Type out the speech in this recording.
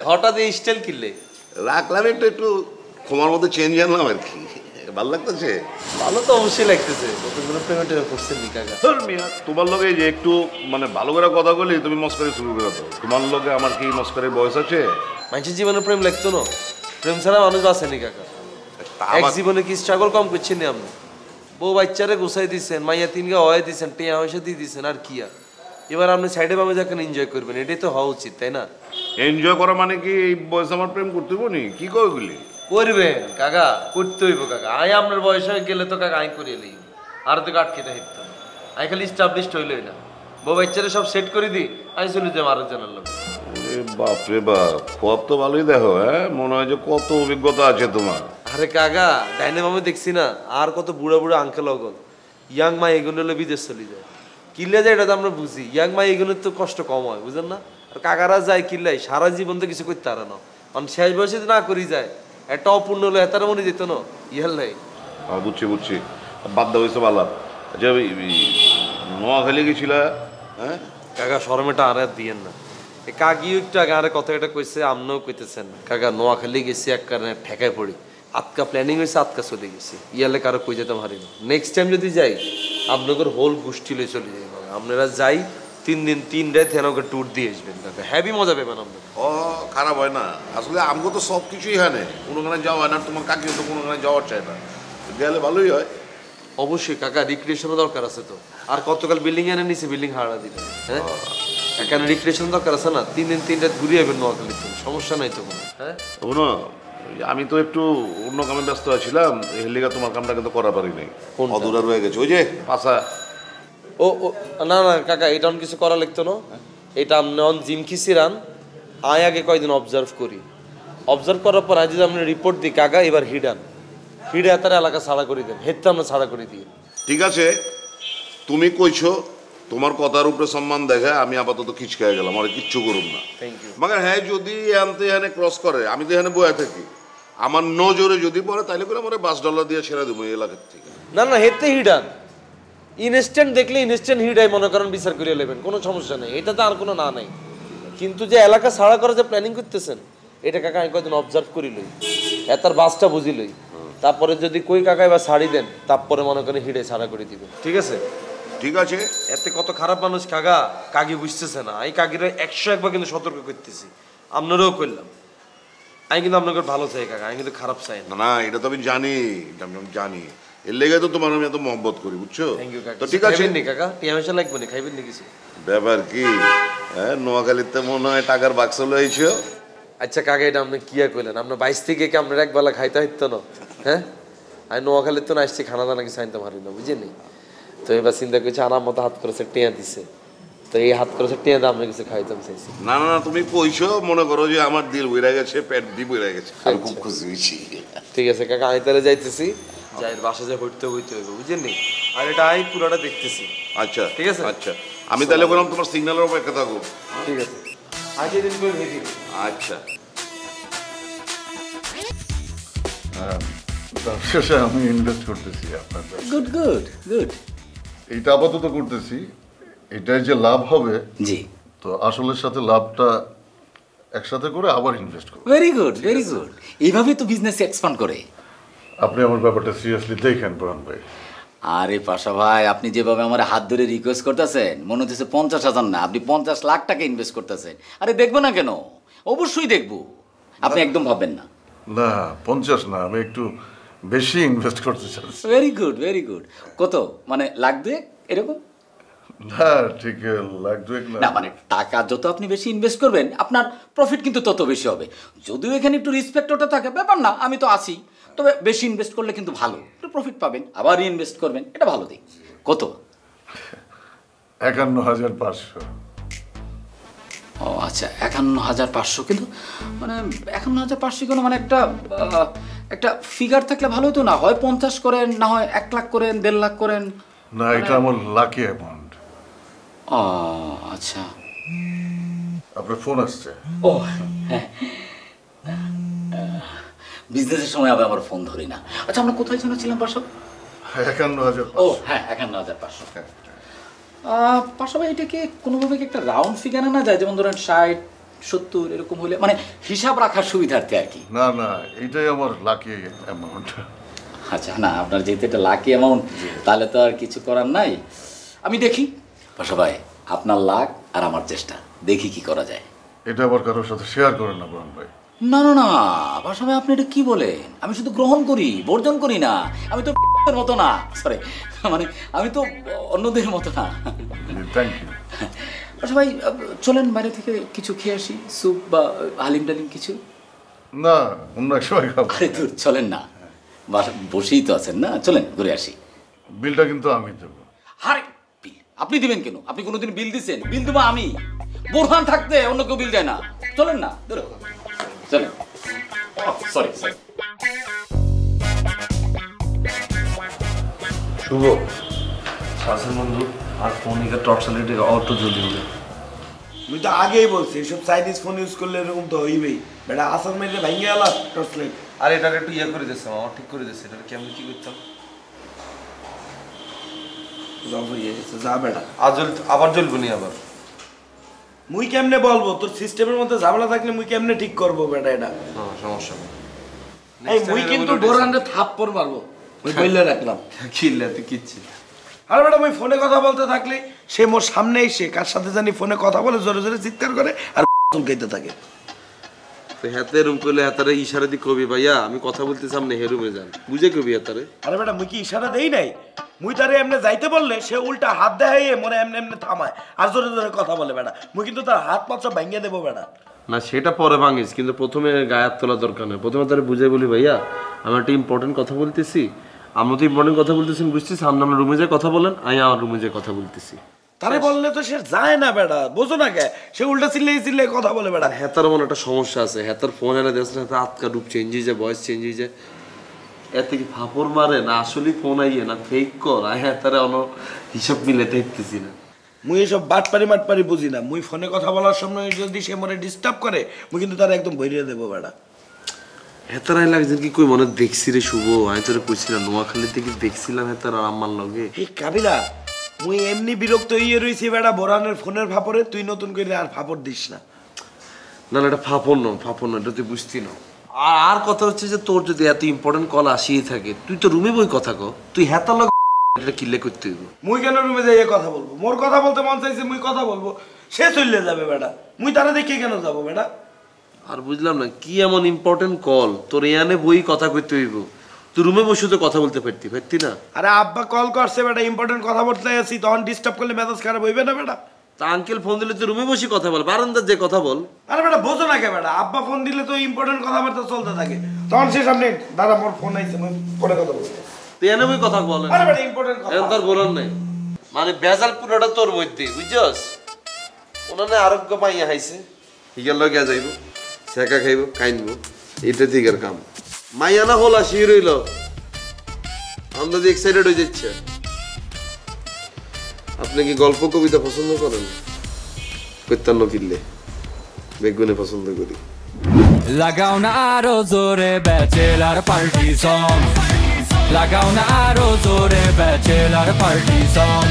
হঠাৎ এই স্টাইল কিনলে? রাখলাম একটু একটু ক্ষমার মধ্যে চেঞ্জ আনলাম আর কি। ভালো লাগতেছে? ভালো তো অবশ্যই লাগতেছে। কতগুলো প্রেমে টেমে পড়ছেন নি কাকা? তোমার লগে যে একটু মানে ভালো করে কথা বলি তুমি মস্করি শুরু করে দাও। তোমার লগে আমার কি মস্করির বয়স আছে? মানুষের জীবনে প্রেম লাগতো না? প্রেম ছাড়া মানুষ বাঁচেনি কাকা। এক জীবনে কি স্ট্রাগল কম করছেন নি আপনি? বউ বাচ্চারে গোছাই দিচ্ছেন, মাইয়া তিনগা হয়ে দিচ্ছেন, টিয়া পয়সা দিয়ে দিচ্ছেন, আর কি আর? এবার আপনি সাইডে বামে যাকে এনজয় করবেন, এটাই তো হওয়া উচিত, তাই না? এনজয় করা মানে কি এই বয়স আমার প্রেম করতে হইব নি? কি কয় ওগুলি? করবেন কাকা, করতে হইব কাকা। আই আপনার বয়স হয়ে গেলে তো কাকা আই করিয়ে লই, আর তো আটকে থাকতো না। আই খালি স্টাবলিশড হইলই না, বউ বাচ্চারে সব সেট করে দিই, আমি চলে যাবো আরেকজনের লোক। বাপরে বাপ, খুব তো ভালোই দেখো। হ্যাঁ, মনে হয় যে কত অভিজ্ঞতা আছে তোমার। আরে কাকা, ডাইনে মামে দেখছি না, আর কত বুড়া বুড়া আঙ্কেল অগল ইয়াং মা এগুলো হলে বিদেশ চলে যায়। কিল্লে যায় এটা তো আমরা বুঝি, ইয়াং মা এগুলোর তো কষ্ট কম হয়, বুঝেন না? আর কাকারা যায় কিল্লাই, সারা জীবন তো কিছু করতে পারে না, কারণ শেষ বয়সে না করি যায় একটা অপূর্ণ হলো এতারা মনে যেত না ইয়ার লাই। বুঝছি বুঝছি, বাদ দেওয়া হয়েছে ভালো। আচ্ছা, নোয়াখালী গেছিলা? হ্যাঁ কাকা, শরমেটা আর দিয়েন না। এই কাকিও একটু আগে আরে কথা এটা কইছে, আমরাও কইতেছেন কাকা। নোয়াখালী গেছি এক কারণে ঠেকায় পড়ি, আতকা প্ল্যানিং হয়েছে, আতকা চলে গেছি। ইয়ালে কারো কই যেতে পারি না। নেক্সট টাইম যদি যাই আপনাদের হোল গোষ্ঠী লয়ে চলে যাই। আপনারা যাই 3 দিন 3 রাত হেনকে ট্যুর দিয়ে আসবেন কাকা, হ্যাভি মজা পাবেন আপনারা। ও খারাপ হয় না আসলে, আমগো তো সব কিছুই হানে, কোনোখানে যাওয়া হয় না। তোমার কাকিও তো কোনোখানে যাওয়ার চায় না, গেলে ভালোই হয়। অবশ্যই কাকা, রিক্রিয়েশনও দরকার আছে তো। আর কতকাল বিল্ডিং এনে নিচে বিল্ডিং হারা দিলে, হ্যাঁ এখানে রিক্রিয়েশন দরকার আছে না। 3 দিন 3 রাত ঘুরিয়ে যাবেন নোয়াখালীর জন্য, সমস্যা নাই তো কোনো। হ্যাঁ শোনো, আমি তো একটু অন্য কামে ব্যস্ত আছিলাম, এই লিগা তোমার কামটা কিন্তু করা পারি নাই, অধুরা রয়ে গেছে। ওই যে পাশা ও ও না না কাকা, এটা অন কিছু করা লাগতো না। এটা আপনি অন জিম খিসিরান, আয় আগে কয়দিন অবজার্ভ করি। অবজার্ভ করার পর আজ যদি আপনি রিপোর্ট দিই কাকা, এবার হিডান হিডে তার এলাকা ছাড়া করে দেন, হেডটা আমরা ছাড়া করে দিই। ঠিক আছে, তুমি কইছো, তোমার কথার উপরে সম্মান দেখে আমি আপাতত খিচকায় গেলাম, আর কিচ্ছু করুম না। Thank you. মগর হ্যাঁ, যদি আনতে এখানে ক্রস করে, আমি তো এখানে বয়ে থাকি, আমার নজরে যদি পড়ে তাহলে করে আমার $5 দিয়ে ছেড়ে দেবো এই এলাকার থেকে। না না, হেডতে হিডান, ইনস্ট্যান্ট দেখলে ইনস্ট্যান্ট হিডাই মনে করেন বিচার করে নেবেন, কোনো সমস্যা নেই, এটা তো আর কোনো না নাই। কিন্তু যে এলাকা ছাড়া করার যে প্ল্যানিং করতেছেন, এটা কাকা আমি কয়েকদিন অবজার্ভ করি লই, এতার বাসটা বুঝি লই, তারপরে যদি কই কাকা এবার ছাড়ি দেন, তারপরে মনে করেন হিডে ছাড়া করে দিবেন। ঠিক আছে? ঠিক আছে। এতে কত খারাপ মানুষ কাকা, কাকি বুঝতেছে না। এই কাকিরা 101 বার কিন্তু সতর্ক করতেছি, আপনারাও করলাম। আমি কিন্তু আপনাকে ভালো চাই কাকা, আমি কিন্তু খারাপ চাই না। না, এটা তো আমি জানি, এটা আমি জানি, এর লেগে তো তোমার আমি এত মহব্বত করি, বুঝছো? থ্যাংক ইউ কাকা। তো ঠিক আছে নি কাকা, টিয়া পয়সা লাগবে না, খাইবেন নি কিছু? ব্যাপার কি, হ্যাঁ নোয়াখালীতে মনে হয় টাকার বাক্স লইছো। আচ্ছা কাকা, এটা আপনি কি কইলেন? আপনার 22 থেকে কি আপনার একবেলা খাইতে হইতো না? হ্যাঁ, আমি নোয়াখালীর তো না আসছি, খানা দানা কিছু আনতে পারি না, বুঝিনি। তো এবার চিন্তা করছি, আনার মতো হাত করেছে টিয়া দিছে, তো এই হাত করেছে টিয়া দিয়ে আমি কিছু খাইতাম চাইছি। না না, তুমি কইছো, মনে করো যে আমার দিল বইরা গেছে, পেট দি বইরা গেছে, আমি খুব খুশি হয়েছি। ঠিক আছে কাকা, আমি তাহলে যাইতেছি, যাই বাসা যা হইতে হইতে হইব, বুঝেননি? আর এটা আমি পুরোটা দেখতেছি। আচ্ছা ঠিক আছে। আচ্ছা, আমি তাহলে বললাম তোমার সিগন্যালের অপেক্ষা থাকো। ঠিক আছে, আজকে দিন করে ভেজি। আচ্ছা। শেষে আমি ইনভেস্ট করতেছি আপনার। Good good good. এইটা আপাতত করতেছি, এটাই যে লাভ হবে, জি, তো আসলের সাথে লাভটা একসাথে করে আবার ইনভেস্ট করব। Very good very good. এইভাবে তো বিজনেস এক্সপান্ড করে। আপনি আমার ব্যাপারটা সিরিয়াসলি দেখেন প্রাণ ভাই। আরে পাশা ভাই, আপনি যেভাবে আমার হাত ধরে রিকোয়েস্ট করতেছেন, মনে হচ্ছে 50,000 না, আপনি 50 লাখ টাকা ইনভেস্ট করতেছেন। আরে দেখবো না কেন, অবশ্যই দেখবো, আপনি একদম ভাববেন না। না 50 না, আমি একটু বেশি ইনভেস্ট করতে চাচ্ছি। Very good very good. কত মানে লাখ দুয়েক এরকম? না ঠিক লাখ দুয়েক না, মানে টাকা যত আপনি বেশি ইনভেস্ট করবেন, আপনার প্রফিট কিন্তু তত বেশি হবে। যদিও এখানে একটু রিসপেক্ট ওটা থাকে, ব্যাপার না, আমি তো আছি। তবে বেশি ইনভেস্ট করলে কিন্তু ভালো, একটু প্রফিট পাবেন, আবার ইনভেস্ট করবেন, এটা ভালো দিক। কত? 51,500। ও আচ্ছা, 51,500। কিন্তু মানে 51,500 কোনো মানে একটা ফিগার থাকলে ভালো হতো না? হয় 50 করেন, না হয় 1 লাখ করেন, 1.5 লাখ করেন। না, এটা আমার লাকি অ্যামাউন্ট। ও আচ্ছা, আপনার ফোন আসছে? ও হ্যাঁ, বিজনেসের সময় আবার আমার ফোন ধরি না। আচ্ছা, আমরা কোথায় যেন ছিলাম পাশা? 51,500। ও হ্যাঁ, 51,500। পাশাপাশি এটা কি কোনোভাবে কি একটা রাউন্ড ফিগার আনা যায়? যেমন ধরেন 60, 70 এরকম হলে মানে হিসাব রাখার সুবিধার্থে আর কি। না না, এইটাই আমার লাকি অ্যামাউন্ট। আচ্ছা না, আপনার যেহেতু এটা লাকি অ্যামাউন্ট তাহলে তো আর কিছু করার নাই। আমি দেখি পাশা ভাই, আপনার লাক আর আমার চেষ্টা, দেখি কি করা যায়। এটা আবার কারোর সাথে শেয়ার করেন না বোরহান ভাই। না না না পাশা ভাই, আপনি এটা কি বলেন? আমি শুধু গ্রহণ করি, বর্জন করি না। আমি তো মতো না, সরি, মানে আমি তো অন্যদের মতো না। Thank you. আচ্ছা ভাই, চলেন বাইরে থেকে কিছু খেয়ে আসি, স্যুপ বা হালিম টালিম কিছু। না, অন্য এক সময় খাবো। আরে দূর, চলেন না, বসেই তো আছেন না, চলেন ঘুরে আসি। বিলটা কিন্তু আমি দেবো। আরে বিল আপনি দিবেন কেন? আপনি কোনোদিন বিল দিছেন? বিল দেবো আমি। বোরহান থাকতে অন্য কেউ বিল দেয় না। চলেন না, ধরো চলেন। Sorry sorry. শুভ শাসন বন্ধু আর ফোনিকা টর্চালিটি অটো জলদি হবে। আমি তো আগেই বলছি এসব চাইনিজ ফোন ইউজ করলে এরকম তো হইবেই। বেটা আসল মেরে ভাঙিয়ে গেল টর্চ লাইট। আর এটাকে একটু ইয়ে করে দিয়েছে, আমার ঠিক করে দিয়েছে। এটা কেমন কি করতাম? জব হয়ে গেছে, যা বেটা। আবার জ্বলবো নি আবার। মুই কেমনে বলবো? তোর সিস্টেমের মধ্যে ঝামেলা থাকলে মুই কেমনে ঠিক করবো বেটা এটা? সমস্যা নেই। এই মুই কিন্তু বোরহানরে থাপ্পড় মারবো, মুই বইলে রাখলাম। কিল্লা তুই কিচ্ছি। আর বেটা মুই ফোনে কথা বলতে থাকলে সে মোর সামনে এসে কার সাথে জানি ফোনে কথা বলে জোরে জোরে চিৎকার করে আর চুলকাইতে থাকে। তো হাতে রুম করলে হাতারে ইশারা দি কবি ভাইয়া আমি কথা বলতে সামনে হেরুমে যান, বুঝে কবি হাতারে। আরে বেটা মুই কি ইশারা দেই নাই? মুই তারে এমনি যাইতে বললে সে উল্টা হাত দেখাইয়ে মনে এমনি এমনি থামায় আর জোরে জোরে কথা বলে বেটা। মুই কিন্তু তার হাত পাঁচ ভাঙিয়ে দেবো বেটা। না সেটা পরে ভাঙিস, কিন্তু প্রথমে গায়ে হাত তোলা দরকার নেই। প্রথমে তারা বুঝাই বলি ভাইয়া আমি একটা ইম্পর্টেন্ট কথা বলতেছি, আমরা তো ইম্পর্টেন্ট কথা বলতেছি বুঝছিস, সামনে আমরা রুমে যেয়ে কথা বলেন, আমি আমার রুমে যেয়ে কথা বলতেছি। তারে বললে তো সে যায় না বেটা, বোঝো না কে? সে উল্টা চিল্লাই চিল্লাই কথা বলে বেটা। হেতার মনে একটা সমস্যা আছে, হেতার ফোন এনে দেখছে না, আটকা রূপ চেঞ্জ হয়ে যায়, ভয়েস চেঞ্জ হয়ে যায়। এতে কি ফাপড় মারে না আসলে ফোন আইয়ে না ফেক কর, আয় হেতারে অন হিসাব মিলে দেখতেছি না। মুই এসব বাটপারি মাটপারি বুঝি না। মুই ফোনে কথা বলার সময় যদি সে মনে ডিস্টার্ব করে মুই কিন্তু তারা একদম ভরিয়ে দেবো বেটা। হেতার আই লাগছে কি কই মনে দেখছি রে শুভ, আমি তোরে কইছিলাম নোয়াখালী থেকে দেখছিলাম হেতার আর আমার লগে। এই কাবিলা মুই এমনি বিরক্ত হইয়ে রইছি বেটা বোরহানের ফোনের ফাপড়ে, তুই নতুন করে আর ফাপড় দিস না। না না এটা ফাপড় না, এটা তুই বুঝতি না। আর কথা হচ্ছে যে তোর যদি এত ইম্পর্টেন্ট কল আসিয়ে থাকে তুই তো রুমে বই কথা কো, তুই হেতার লগে এটা কিল্লে করতে হইব। মুই কেন রুমে যাইয়ে কথা বলবো? মোর কথা বলতে মন চাইছে মুই কথা বলবো, সে চলে যাবে বেটা। মুই তারা দেখে কেন যাবো বেটা? আর বুঝলাম না কি এমন ইম্পর্টেন্ট কল তোর এখানে বই কথা কইতে হইব, তুই রুমে বসে তো কথা বলতে পারতি না? আরে আব্বা কল করছে বেটা, ইম্পর্টেন্ট কথা বলতে আছি, তখন ডিস্টার্ব করলে মেজাজ খারাপ হইবে না বেটা? তা আঙ্কেল ফোন দিলে তুই রুমে বসে কথা বল, বারান্দার যে কথা বল। আরে বেটা বোঝো না কে বেটা? আব্বা ফোন দিলে তো ইম্পর্টেন্ট কথাবার্তা চলতে থাকে, তখন সে সামনে দাদা মোর ফোন আইছে মুই পরে কথা বলবো। তুই এনে বই কথা বল। আরে বেটা ইম্পর্টেন্ট কথা এখন তোর বলার নাই, মানে বেজাল পুরোটা তোর মধ্যে বুঝছস। ওনানে আরোগ্য পাইয়া হাইছে হিগের লগে যাইব, শেখা খাইব, কাইনব, এটা দিকের কাম। মাইয়া না হলা শির হইল, আমরা যে এক্সাইটেড হয়ে যাচ্ছে। আপনি কি গল্প কবিতা পছন্দ করেন? কৈতান্ন কিনলে বেগুনে পছন্দ করি। লাগাও না আরো জোরে ব্যাচেলার পার্টি সং, লাগাও না আরো জোরে ব্যাচেলার পার্টি সং।